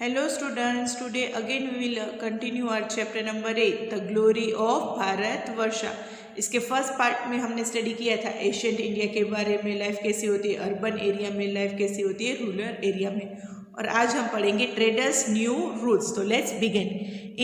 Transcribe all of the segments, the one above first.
Hello students, today again we will continue our chapter number 8, The Glory of Bharatvarsh. इसके first part में हमने study किया था ancient India के बारे में, लाइफ कैसी होती है अर्बन एरिया में, लाइफ कैसी होती है रूरल एरिया में। और आज हम पढ़ेंगे ट्रेडर्स न्यू रूल्स। तो let's begin.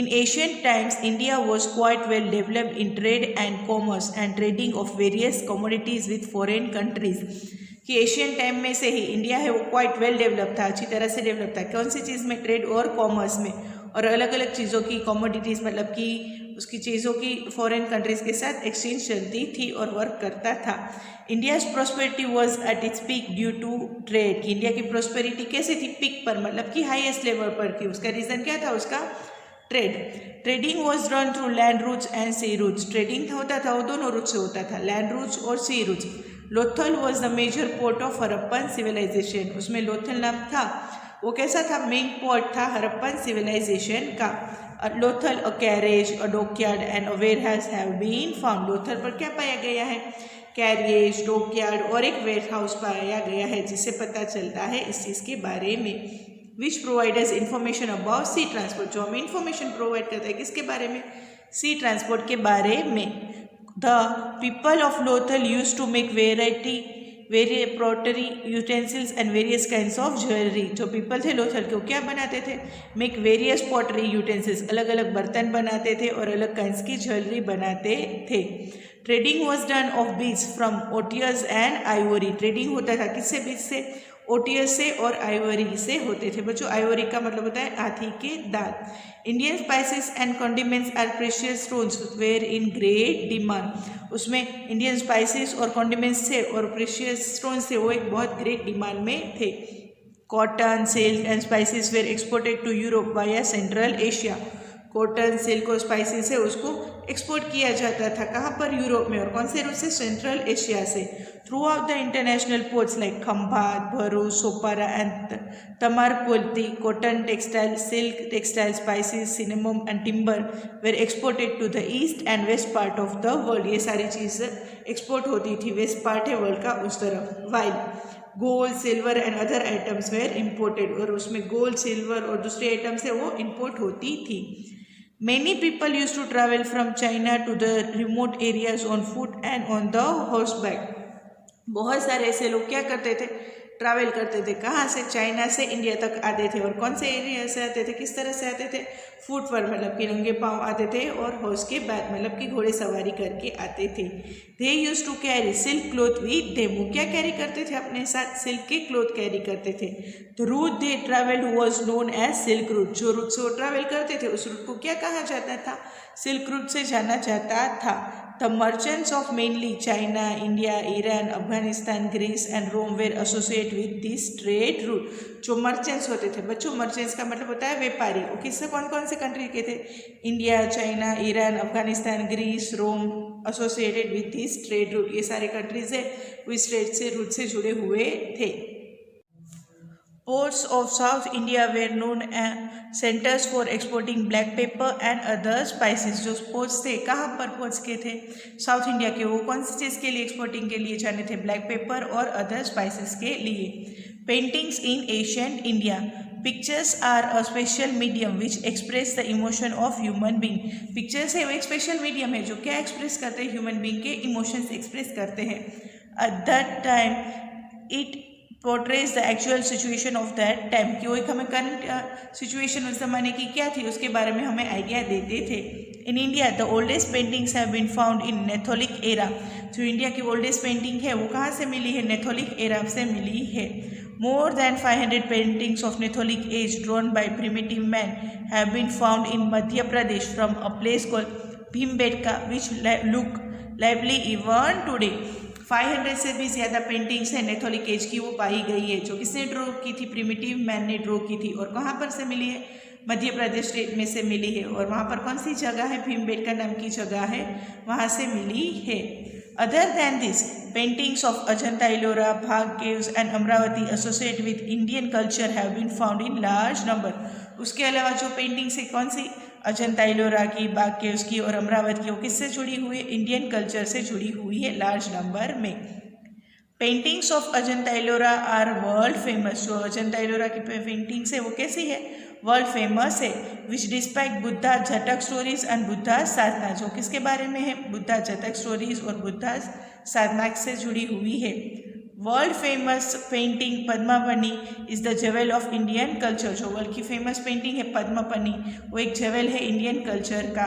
In ancient times India was quite well developed in trade and commerce and trading of various commodities with foreign countries. कि एशियन टाइम में से ही इंडिया है वो क्वाइट वेल डेवलप था, अच्छी तरह से डेवलप था। कौन सी चीज़ में? ट्रेड और कॉमर्स में, और अलग अलग चीज़ों की कमोडिटीज़ मतलब कि उसकी चीज़ों की फॉरेन कंट्रीज़ के साथ एक्सचेंज चलती थी और वर्क करता था। India's prosperity was at its peak due to trade. कि इंडिया की प्रॉस्पेरिटी कैसी थी? पीक पर, मतलब कि हाईएस्ट लेवल पर थी। उसका रीज़न क्या था? उसका trade. Trading was run through land routes and sea routes. Trading होता था वो दोनों रूट से होता था, लैंड रूट्स और sea routes. Lothal was the major port of Harappan civilisation. उसमें लोथल नाम था, वो कैसा था? मेन पोर्ट था हरप्पन सिविलाइजेशन का। Lothal a carriage, a dockyard and a warehouse have been found. Lothal पर क्या पाया गया है? कैरियज, डॉकयार्ड और एक वेयरहाउस पाया गया है, जिससे पता चलता है इस चीज़ के बारे में। Which providers information about sea transport. जो हमें इंफॉर्मेशन प्रोवाइड करता है किसके बारे में? सी ट्रांसपोर्ट के बारे में। The people of Lothal used to make various pottery utensils and various kinds of jewelry. जो people थे लोथल के वो क्या बनाते थे? Make various pottery utensils, अलग अलग बर्तन बनाते थे और अलग kinds की ज्वेलरी बनाते थे। Trading was done of beads from Otius and Ivory. Trading होता था किससे? बीज से, ओटियस से और आइवरी से होते थे। बच्चों आइवरी का मतलब होता है हाथी के दांत। Indian spices and condiments are precious stones were in great demand. उसमें इंडियन स्पाइसेस और कॉन्डिमेंट्स थे और प्रेशियस स्टोन्स थे, वो एक बहुत ग्रेट डिमांड में थे। Cotton, silk and spices were exported to Europe via Central Asia. Cotton, silk और स्पाइसेस है उसको एक्सपोर्ट किया जाता था। कहाँ पर? यूरोप में। और कौन से रूट से? सेंट्रल एशिया से। Throughout the international ports like Khambhat, Bharuch, Sopara and Tamralipti, cotton textile, silk textile, spices, cinnamon and timber were exported to the east and west part of the world. ये सारी चीज़ एक्सपोर्ट होती थी, वेस्ट पार्ट है world का उस तरफ। While gold, silver and other items were imported. और उसमें गोल्ड, सिल्वर और दूसरे आइटम्स है वो इम्पोर्ट होती थी। Many people used to travel from China to the remote areas on foot and on the horseback. बहुत सारे ऐसे लोग क्या करते थे? ट्रैवल करते थे। कहाँ से? चाइना से इंडिया तक आते थे। और कौन से एरिया से आते थे? किस तरह से आते थे? फुट पर, मतलब कि नंगे पाँव आते थे, और हॉर्स के बैक मतलब कि घोड़े सवारी करके आते थे। They use to carry silk cloth with them. वो क्या कैरी करते थे अपने साथ? सिल्क के क्लॉथ कैरी करते थे। The route they travelled was known as silk route. जो रूट से वो ट्रैवल करते थे उस रूट को क्या कहा जाता था? सिल्क रूट से जाना जाता था। The merchants of mainly China, India, Iran, Afghanistan, Greece and Rome were associated with this trade route. जो मर्चेंट्स होते थे बच्चों, मर्चेंट्स का मतलब होता है व्यापारी। वो किससे, कौन कौन से कंट्री के थे? India, China, Iran, Afghanistan, Greece, Rome associated with this trade route. ये सारे कंट्रीज है वो इस ट्रेड से रूट से जुड़े हुए थे। Ports of South India were known as centers for exporting black pepper and other spices. जो पोर्ट्स थे, कहाँ पर पोर्ट्स के थे? साउथ इंडिया के। वो कौन सी चीज़ के लिए एक्सपोर्टिंग के लिए जाने थे? ब्लैक पेपर और अदर स्पाइसेस के लिए। Paintings in ancient India. Pictures are a special medium which express the emotion of human being. Pictures है वो एक स्पेशल मीडियम है जो क्या एक्सप्रेस करते हैं? ह्यूमन बींग के इमोशंस एक्सप्रेस करते हैं। Eight that time it portrays the actual situation of that time. कि वो एक हमें करंट सिचुएशन उस ज़माने की क्या थी उसके बारे में हमें आइडिया देते थे। In India the oldest paintings have been found in neolithic era. जो इंडिया की ओल्डेस्ट पेंटिंग है वो कहाँ से मिली है? नेथोलिक एरा से मिली है। More than 500 paintings of neolithic age drawn by primitive man have been found in Madhya Pradesh from a place called Bhimbetka which look lively even today. 500 से भी ज़्यादा पेंटिंग्स है नेथोलिक एज की वो पाई गई है। जो किसने ड्रॉ की थी? प्रिमिटिव मैन ने ड्रॉ की थी। और कहाँ पर से मिली है? मध्य प्रदेश स्टेट में से मिली है। और वहाँ पर कौन सी जगह है? भीमबेटका नाम की जगह है, वहाँ से मिली है। Other than this paintings of Ajanta Ellora, Bagh caves and Amravati associate with Indian culture have been found in large number. उसके अलावा जो पेंटिंग्स है कौन सी? अजंता इलोरा की, बाग केव्स की और अमरावती की, वो किससे जुड़ी हुई है? इंडियन कल्चर से जुड़ी हुई है लार्ज नंबर में। Paintings of Ajanta Ellora are world famous. जो अजंता एलोरा की पेंटिंग्स है वो कैसी है, वर्ल्ड फेमस है। Which despite Buddha Jataka stories and Buddha Sadhana, जो किसके बारे में है, बुद्धा जटक स्टोरीज और बुद्धा साधना से जुड़ी हुई है। World famous painting Padmapani is the jewel of Indian culture. जो वर्ल्ड की फेमस पेंटिंग है पद्मापनी, वो एक जेवल है इंडियन कल्चर का।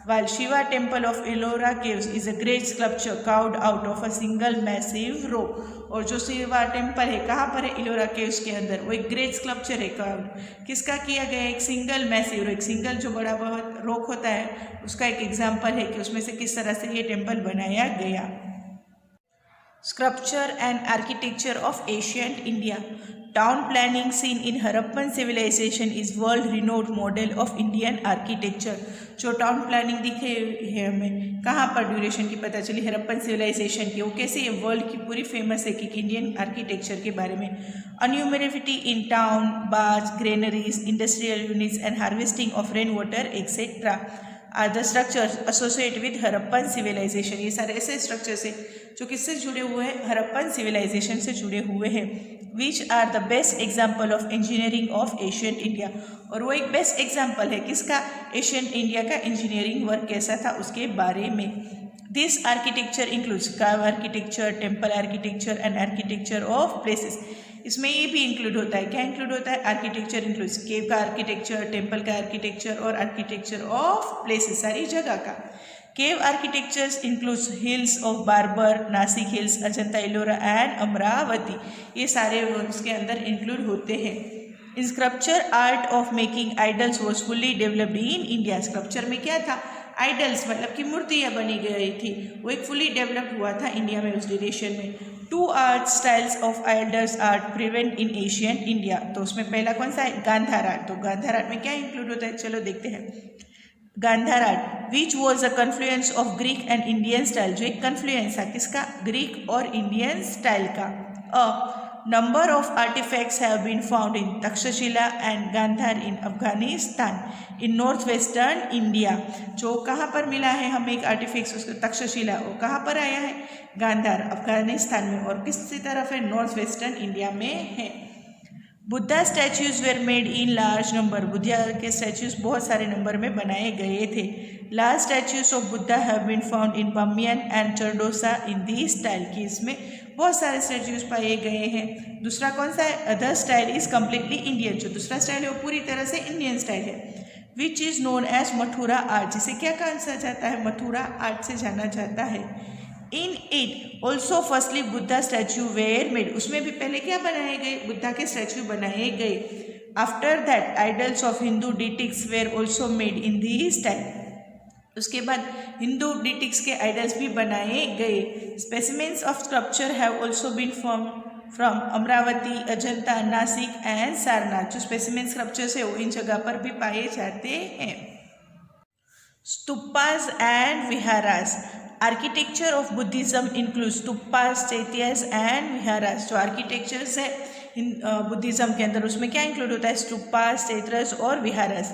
While Shiva temple of Ellora caves is a great sculpture carved out of a single massive rock. और जो शिवा टेम्पल है कहाँ पर है, एलोरा केव्स के अंदर, वो एक ग्रेट स्कल्पचर है कार्व्ड, किसका किया गया, एक सिंगल मैसिव, एक सिंगल जो बड़ा बहुत रॉक होता है उसका एक एग्जाम्पल है कि उसमें से किस तरह से ये टेम्पल बनाया गया। Sculpture and architecture of ancient India. Town planning seen in Harappan civilization is world-renowned model of Indian architecture. जो टाउन प्लानिंग दिखे है हमें कहाँ पर ड्यूरेशन की पता चली, हरप्पन सिविलाइजेशन की, वो कैसे ये वर्ल्ड की पूरी फेमस है कि इंडियन आर्किटेक्चर के बारे में। अनह्यूमिडिटी in town, bars, granaries, industrial units and harvesting of rain water etcetera are the structures associate with Harappan civilization. ये सारे ऐसे स्ट्रक्चर्स है जो किससे जुड़े हुए हैं, हरप्पन सिविलाइजेशन से जुड़े हुए हैं। Which are the best example of engineering of ancient India, और वो एक बेस्ट एग्जाम्पल है किसका, एशियंट इंडिया का इंजीनियरिंग वर्क कैसा था उसके बारे में। This architecture includes cave architecture, temple architecture and architecture of places. इसमें ये भी इंक्लूड होता है, क्या इंक्लूड होता है, आर्किटेक्चर इंक्लूड्स केव का आर्किटेक्चर, टेम्पल का आर्किटेक्चर और आर्किटेक्चर ऑफ प्लेसेस, सारी जगह का। Cave architectures includes hills of Barabar, Nasik hills, Ajanta Ellora and Amravati, ये सारे उसके अंदर इंक्लूड होते हैं। In sculpture art of making idols was fully developed in India. Sculpture में क्या था, आइडल्स मतलब कि मूर्तियाँ बनी गई थी, वो एक फुली डेवलप्ड हुआ था इंडिया में उस ड्यूरेशन में। Two art styles of idols art prevent in Asian India, तो उसमें पहला कौन सा है, गांधार आर्ट। तो गांधार आर्ट में क्या इंक्लूड होता है, चलो देखते हैं। Gandhara art which was a confluence of Greek and Indian style, जो एक कन्फ्लुएंस था किसका, ग्रीक और इंडियन स्टाइल का। Number of artefacts have been found in Taxila and Gandhara in Afghanistan in north western India. जो कहाँ पर मिला है हमें एक आर्टिफैक्ट्स, उसका तक्षशिला, वो कहाँ पर आया है, गांधार अफगानिस्तान में, और किसी तरफ है, नॉर्थ वेस्टर्न इंडिया में है। Buddha statues were made in large number, Buddha के स्टैच्यूज बहुत सारे नंबर में बनाए गए थे। Large statues of Buddha have been found in Bamiyan and Charsadda in the style, की इसमें बहुत सारे स्टैच्यूज पाए गए हैं। दूसरा कौन सा है, other style is completely Indian, जो दूसरा स्टाइल है वो पूरी तरह से इंडियन स्टाइल है। Which is known as Mathura art, जिसे क्या कहा जाता है, मथुरा आर्ट से जाना जाता है। In it also firstly Buddha statue were made, उसमें भी पहले क्या बनाए गए, बुद्धा के स्टैचू बनाए गए। After that idols of Hindu deities were also made in the style, उसके बाद हिंदू डिटिक्स के आइडल्स भी बनाए गए। Specimens of sculpture have also been from Amaravati, Ajanta, Nasik and Sarnath. जो स्पेसिमेन स्कल्पचर्स है वो इन जगह पर भी पाए जाते हैं। Stupas and viharas, architecture of Buddhism include stupas, chaityas and viharas. जो आर्किटेक्चर्स है बुद्धिज्म के अंदर उसमें क्या इंक्लूड होता है, स्तूपास, चैत्रस और viharas.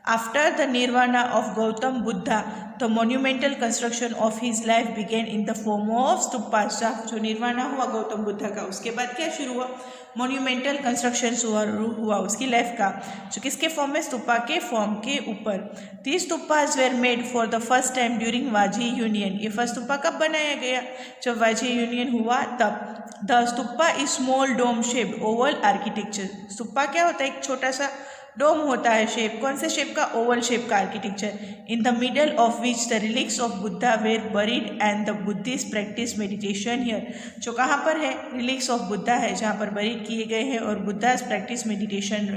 After the nirvana of Gautam Buddha the monumental construction of his life began in the form of stupas. जो निर्वाणा हुआ गौतम बुद्धा का, उसके बाद क्या शुरू हुआ, मोन्यूमेंटल कंस्ट्रक्शन हुआ उसकी लाइफ का, जो किसके फॉर्म में, स्तूपा के फॉर्म के ऊपर। This stupas were made for the first time during Vajji union. ये फर्स्ट स्तूपा कब बनाया गया, जब वाजी यूनियन हुआ तब। The stupa is small dome shape oval architecture. Stupa क्या होता है, एक छोटा सा डोम होता है शेप, कौन से शेप का, ओवल शेप का architecture. In the middle of which the relics of Buddha were buried and the Buddhist practice meditation here. जो कहाँ पर है, रिलिक्स ऑफ बुद्धा है जहाँ पर बरीड किए गए हैं, और बुद्धास प्रैक्टिस मेडिटेशन,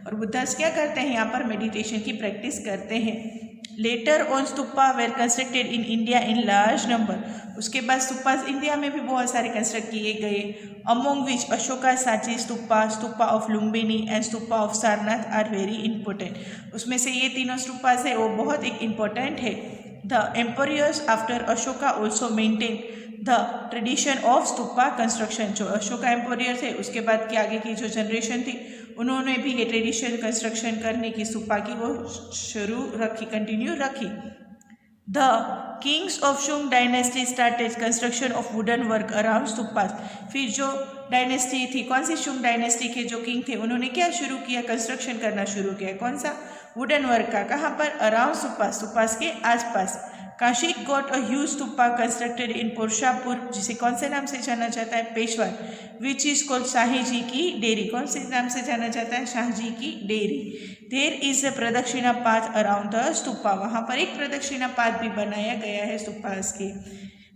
और बुद्धास क्या करते हैं यहाँ पर, मेडिटेशन की प्रैक्टिस करते हैं। Later on stupa were constructed in India in large number. उसके बाद स्तूपास इंडिया में भी बहुत सारे कंस्ट्रक्ट किए गए। Among which Ashoka Sanchi stupa, stupa of Lumbini and stupa of Sarnath are very important. उसमें से ये तीनों स्तूपास है वो बहुत एक इम्पोर्टेंट है। The emperors after Ashoka also maintain the tradition of stupa construction. जो अशोका एम्परर थे उसके बाद की आगे की जो जनरेशन थी उन्होंने भी ये ट्रेडिशन कंस्ट्रक्शन करने की स्तूपा की वो शुरू रखी, कंटिन्यू रखी। The kings of Shung dynasty started construction of wooden work around stupas. फिर जो डायनेस्टी थी, कौन सी शुंग डायनेस्टी के जो किंग थे, उन्होंने क्या शुरू किया, कंस्ट्रक्शन करना शुरू किया, कौन सा, वुडन वर्क का। कहाँ पर, अराउंड स्तूपास, स्तूपास के आसपास। Kanishka got a huge stupa constructed in Purushapur, जिसे कौन से नाम से जाना जाता है, पेशवर, विच इज कॉल्ड शाही जी की डेयरी, कौन से नाम से जाना जाता है, शाह जी की डेयरी। देर इज अ प्रदक्षिणा पाथ अराउंड द स्तूपा, वहाँ पर एक प्रदक्षिणा पाथ भी बनाया गया है स्तूपास के।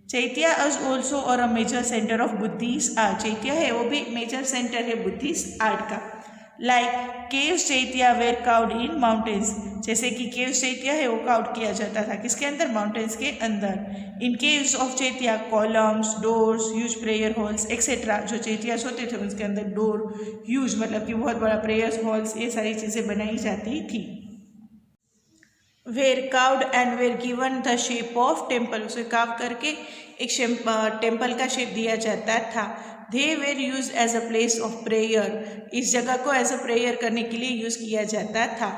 चैत्या इज ऑल्सो और a major centre of Buddhist art, chaitya है वो भी मेजर सेंटर है बुद्धिस्ट आर्ट का। Like caves chaitya were carved in mountains, जैसे कि केव्स चैत्या है वो काउड किया जाता था किसके अंदर, माउंटेन्स के अंदर। In caves of chaitya columns, doors, huge prayer halls etcetera, जो चैत्यास होते थे उनके अंदर डोर, ह्यूज मतलब कि बहुत बड़ा प्रेयर हॉल्स, ये सारी चीज़ें बनाई जाती थी। Were carved and were given the shape of temple, उसे काव करके एक टेम्पल का शेप दिया जाता था। They were use as a place of prayer, इस जगह को एज अ प्रेयर करने के लिए यूज़ किया जाता था।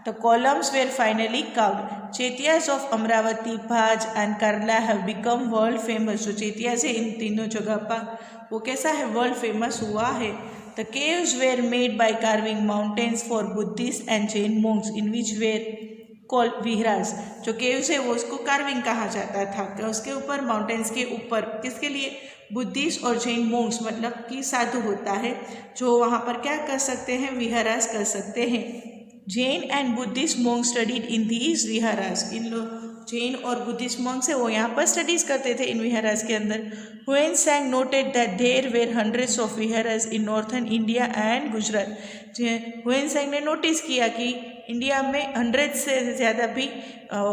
The columns were finally carved, chaityas of Amaravati, Bhaja and करला हैव बिकम वर्ल्ड फेमस, जो चैत्यास है इन तीनों जगह पर वो कैसा है, वर्ल्ड फेमस हुआ है। The caves were made by carving mountains for Buddhist and Jain monks in which were call viharas, जो केव्स है वो उसको कार्विंग कहा जाता था, कि उसके ऊपर माउंटेन्स के ऊपर किसके लिए, बुद्धिस्ट और जैन मोंक्स मतलब कि साधु होता है, जो वहाँ पर क्या कर सकते हैं, विहारास कर सकते हैं। Jain and Buddhist monks studied in these viharas, इन लोग जैन और बुद्धिस्ट मोंक्स है वो यहाँ पर स्टडीज करते थे इन विहारास के अंदर। Hiuen Tsang noted that there were hundreds of viharas in northern India and Gujarat, Hiuen Tsang ने नोटिस किया कि इंडिया में 100 से ज़्यादा भी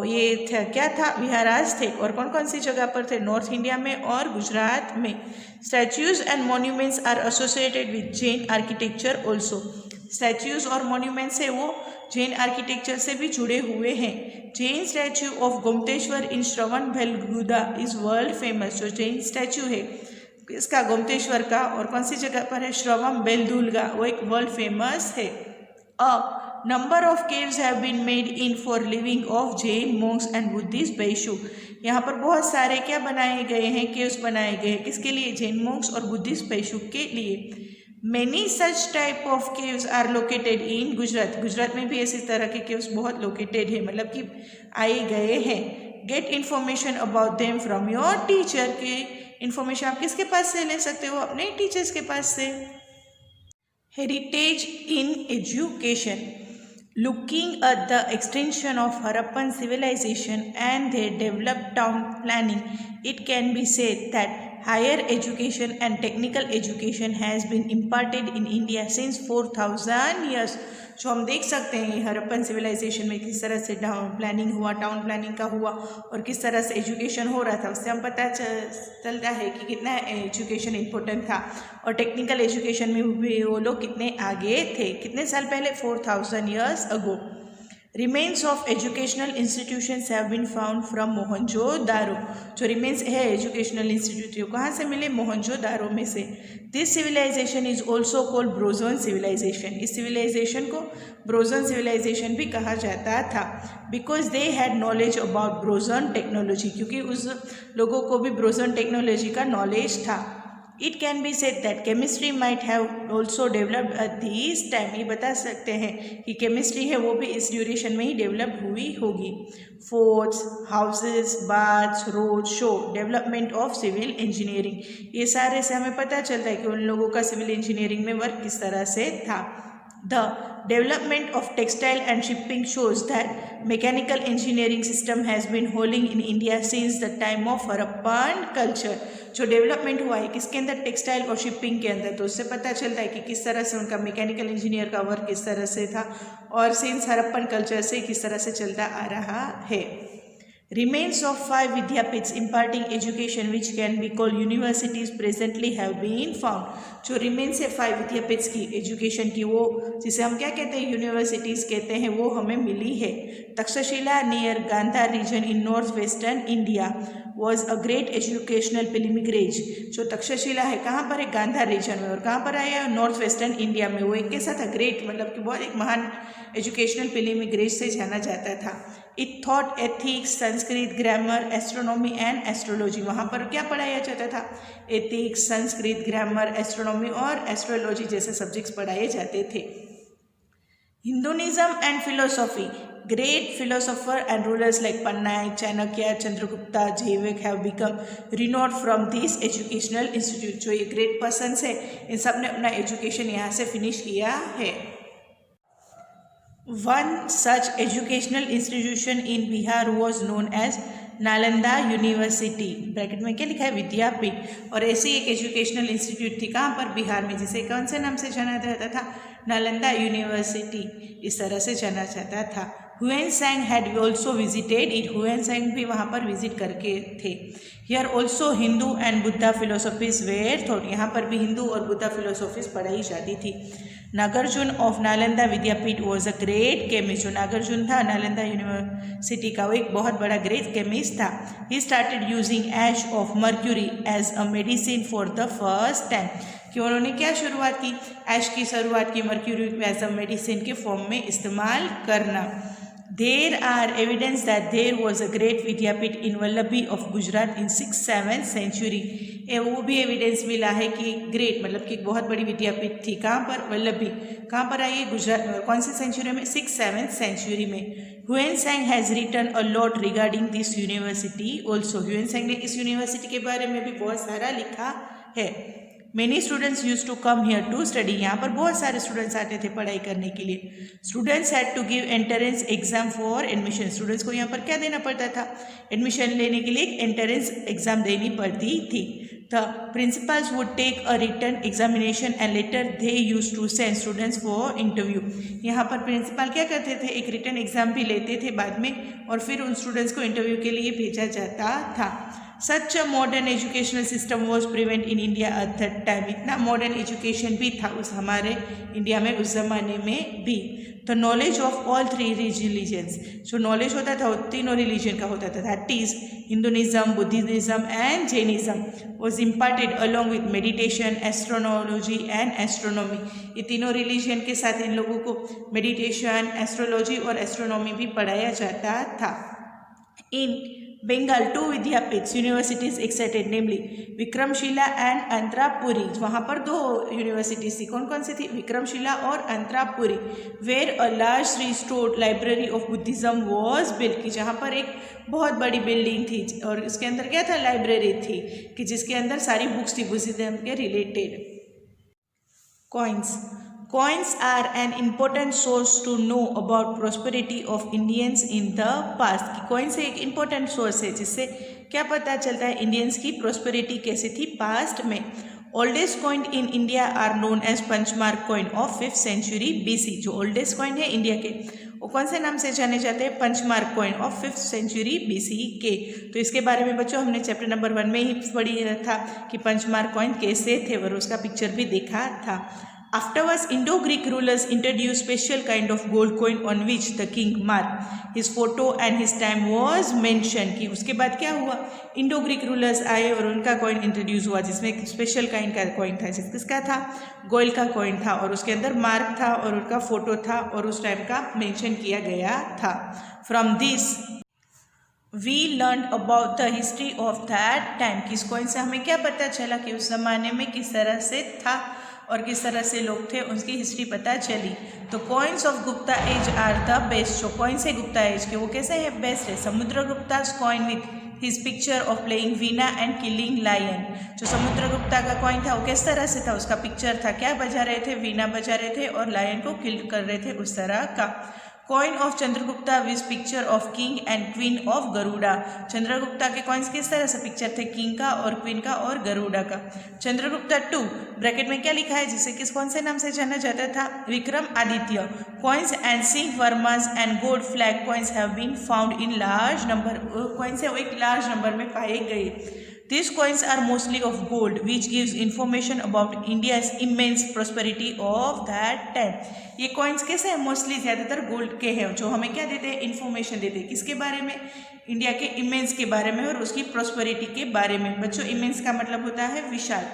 ये था, क्या था, विहारास थे, और कौन कौन सी जगह पर थे, नॉर्थ इंडिया में और गुजरात में। Statues and monuments are associated with Jain architecture also, statues और मॉन्यूमेंट्स है वो जैन आर्किटेक्चर से भी जुड़े हुए हैं। Jain statue of Gomateshwara in Shravana Belagola is world famous, जो जैन स्टैच्यू है इसका गोमतेश्वर का और कौन सी जगह पर है, श्रवण बेलदुलगा, वो एक वर्ल्ड फेमस है। A number of caves have been made in for living of Jain monks and Buddhist bhikshu, यहाँ पर बहुत सारे क्या बनाए गए हैं, केव्स बनाए गए हैं किसके लिए, जैन मोंक्स और बुद्धिस्ट भिक्षु के लिए। Many such type of caves are located in Gujarat, Gujarat में भी ऐसी तरह के केव्स बहुत लोकेटेड है, मतलब कि आए गए हैं। Get information about them from your teacher, के इन्फॉर्मेशन आप किसके पास से ले सकते हो, अपने टीचर्स के पास से। Heritage in education, looking at the extension of Harappan civilization and their developed town planning, it can be said that higher education and technical education has been imparted in India since 4000 years. जो हम देख सकते हैं Harappan civilisation में किस तरह से planning हुआ, टाउन प्लानिंग का हुआ और किस तरह से एजुकेशन हो रहा था, उससे हम पता चलता है कि कितना एजुकेशन इम्पोर्टेंट था, और टेक्निकल एजुकेशन में भी वो लोग कितने आगे थे, कितने साल पहले, 4000 years ago. Remains of educational institutions have been found from Mohenjodaro, जो रिमेन्स है एजुकेशनल इंस्टीट्यूट कहाँ से मिले, मोहनजोदारो में से। This civilization is also called bronze civilization, इस सिविलाइजेशन को ब्रोजोन सिविलाइजेशन भी कहा जाता था, because they had knowledge about bronze technology, क्योंकि उस लोगों को भी ब्रोजोन टेक्नोलॉजी का नॉलेज था। It can be said that chemistry might have also developed at this time, ये बता सकते हैं कि केमिस्ट्री है वो भी इस ड्यूरेशन में ही डेवलप हुई होगी। Forts, houses, baths, road show development of civil engineering, ये सारे से हमें पता चलता है कि उन लोगों का सिविल इंजीनियरिंग में वर्क किस तरह से था। The development of textile and shipping shows that mechanical engineering system has been holding in India since the time of Harappan culture. जो डेवलपमेंट हुआ है किसके अंदर, टेक्सटाइल और शिपिंग के अंदर, तो उससे पता चलता है कि किस तरह से उनका मैकेनिकल इंजीनियर का वर्क किस तरह से था और सिंस हरप्पन कल्चर से किस तरह से चलता आ रहा है। Remains of 5 Vidyapits imparting education which can be called universities presently have been found. जो remains है 5 विद्यापीठ की एजुकेशन की, वो जिसे हम क्या कहते हैं, यूनिवर्सिटीज़ कहते हैं, वो हमें मिली है। Taxila near Gandhara region in north western India was a great educational pilgrimage, जो तक्षशिला है कहाँ पर है, गांधार रीजन में, और कहाँ पर आया है, नॉर्थ वेस्टर्न इंडिया में। वो एक कैसा था, ग्रेट मतलब कि बहुत एक महान एजुकेशनल पिलग्रिमेज से जाना जाता था। It thought ethics, Sanskrit, grammar, astronomy and astrology. वहाँ पर क्या पढ़ाया जाता था? एथिक्स, संस्कृत, ग्रामर, एस्ट्रोनॉमी और एस्ट्रोलॉजी जैसे सब्जेक्ट्स पढ़ाए जाते थे। Hinduism and philosophy, great philosopher and rulers like Pannai, Chanakya, Chandragupta, Jayavik have become renowned from these educational institute। जो ये great persons है, इन सब ने अपना education यहाँ से finish किया है। One such educational institution in Bihar was known as Nalanda university. Bracket में क्या लिखा है? विद्यापीठ। और ऐसी एक एजुकेशनल इंस्टीट्यूट थी कहाँ पर? बिहार में, जिसे कौन से नाम से जाना जाता था? नालंदा यूनिवर्सिटी, इस तरह से जाना जाता था। Hiuen Tsang had also visited it, Hiuen Tsang भी वहाँ पर विजिट करके थे। Here also Hindu and Buddha philosophies were thought, यहाँ पर भी हिंदू और बुद्धा फिलोसॉफीज पढ़ाई जाती थी। Nagarjuna of Nalanda Vidyapeeth was a great chemist. जो नागार्जुन था नालंदा यूनिवर्सिटी का, वो एक बहुत बड़ा ग्रेट केमिस्ट था। He started using ash of mercury as a medicine for the first time, कि उन्होंने क्या शुरुआत की? ऐश की शुरुआत की, मर्क्यूरी एज अ मेडिसिन के फॉर्म में इस्तेमाल करना। There are evidence that there was a great Vidyapeeth in Vallabhi of Gujarat in 6th-7th century। वो भी एविडेंस मिला है कि ग्रेट मतलब कि एक बहुत बड़ी विद्यापीठ थी। कहाँ पर? वल्लभी। कहाँ पर आई है? गुजरात में। कौन सी सेंचुरी में? 6th-7th सेंचुरी में। Hiuen Tsang has written a lot regarding this university also. Hiuen Tsang ने इस यूनिवर्सिटी के बारे में भी बहुत सारा लिखा है। Many students used to come here to study। यहाँ पर बहुत सारे स्टूडेंट्स आते थे पढ़ाई करने के लिए। Students had to give entrance exam for admission। Students को यहाँ पर क्या देना पड़ता था? एडमिशन लेने के लिए एक एंट्रेंस एग्जाम देनी पड़ती थी। The principals would take a written examination and later they used to send students for interview। यहाँ पर प्रिंसिपल क्या करते थे? एक रिटन एग्जाम भी लेते थे बाद में, और फिर उन स्टूडेंट्स को इंटरव्यू के लिए भेजा जाता था। Such a modern educational system was prevent in India at that time. इतना मॉडर्न एजुकेशन भी था उस हमारे इंडिया में उस जमाने में भी। The knowledge of all three religions, जो नॉलेज होता था वो तीनों रिलीजन का होता था, that is Hinduism, Buddhism and Jainism, was imparted along with meditation, astrology and astronomy. ये तीनों रिलीजन के साथ इन लोगों को मेडिटेशन, एस्ट्रोलॉजी और एस्ट्रोनॉमी भी पढ़ाया जाता था। In Bengal, 2 vidyapeeth universities existed, namely Vikramshila and Antarapuri. वहाँ पर 2 यूनिवर्सिटीज थी। कौन कौन सी थी? विक्रमशिला और Antarapuri. Where a large restored library of Buddhism was built, की जहाँ पर एक बहुत बड़ी बिल्डिंग थी और इसके अंदर क्या था? लाइब्रेरी थी, कि जिसके अंदर सारी बुक्स थी बुद्धिज्म के related. Coins, Coins are an important source to know about prosperity of Indians in the past। कि coins एक important source है जिससे क्या पता चलता है इंडियंस की prosperity कैसी थी पास्ट में। Oldest coin in India are known as punch mark coin of 5th century BC। जो ओल्डेस्ट कॉइन है इंडिया के, वो कौन से नाम से जाने जाते हैं? Punch mark coin of 5th century BC के। तो इसके बारे में बच्चों हमने चैप्टर नंबर 1 में ही पढ़ी था कि पंचमार्क कॉइन कैसे थे और उसका पिक्चर भी देखा था। Afterwards, Indo-Greek rulers introduced special kind of gold coin on which the king marked his photo and his time was mentioned। कि उसके बाद क्या हुआ? इंडो ग्रीक रूलर्स आए और उनका कॉइन इंट्रोड्यूस हुआ जिसमें एक स्पेशल काइंड का कॉइन था। किसका था? गोल्ड का कॉइन था और उसके अंदर मार्क था और उनका फोटो था और उस टाइम का मेंशन किया गया था। From this we learn about the history of that time. किस कॉइन से हमें क्या पता चला कि उस जमाने में किस तरह से था और किस तरह से लोग थे, उसकी हिस्ट्री पता चली। तो coins of Gupta age are the best. जो कॉइन्स है गुप्ता एज के वो कैसे है? बेस्ट है। Samudragupta's coin with his picture of playing veena and killing lion. जो समुद्रगुप्ता का कॉइन था वो किस तरह से था? उसका पिक्चर था, क्या बजा रहे थे? वीणा बजा रहे थे और लायन को किल कर रहे थे, उस तरह का। Coin of Chandragupta with picture of king and queen of Garuda. Chandragupta के कॉइन्स किस तरह से पिक्चर थे? किंग का और क्वीन का और गरुड़ा का। चंद्रगुप्ता 2 ब्रैकेट में क्या लिखा है जिसे किस कौन से नाम से जाना जाता था? Vikramaditya. Coins and Simha Varmas and gold flag coins have been found in large number. Coins है वो एक लार्ज नंबर में पाए गए। These coins are mostly of gold, which gives information about India's immense prosperity of that time। ये coins कैसे हैं? Mostly ज़्यादातर गोल्ड के हैं, जो हमें क्या देते हैं? इन्फॉर्मेशन देते हैं। किसके बारे में? इंडिया के इमेंस के बारे में और उसकी प्रॉस्पेरिटी के बारे में। बच्चों इमेंस का मतलब होता है विशाल।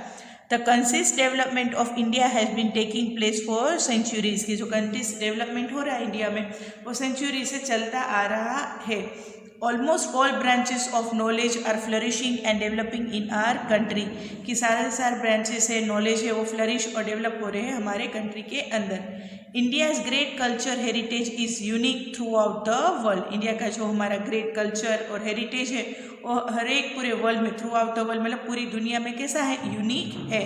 The consist development of India has been taking place for centuries की जो कंसिस्ट डेवलपमेंट हो रहा है इंडिया में वो सेंचुरी से चलता आ रहा है। Almost all branches of knowledge are flourishing and developing in our country कि सारे ब्रांचेस है नॉलेज है वो फ्लरिश और डेवलप हो रहे हैं हमारे कंट्री के अंदर। India's great culture heritage is unique through out the world. India का जो हमारा ग्रेट कल्चर और हेरिटेज है वो हर एक पूरे वर्ल्ड में थ्रू आउट द वर्ल्ड मतलब पूरी दुनिया में कैसा है यूनिक है।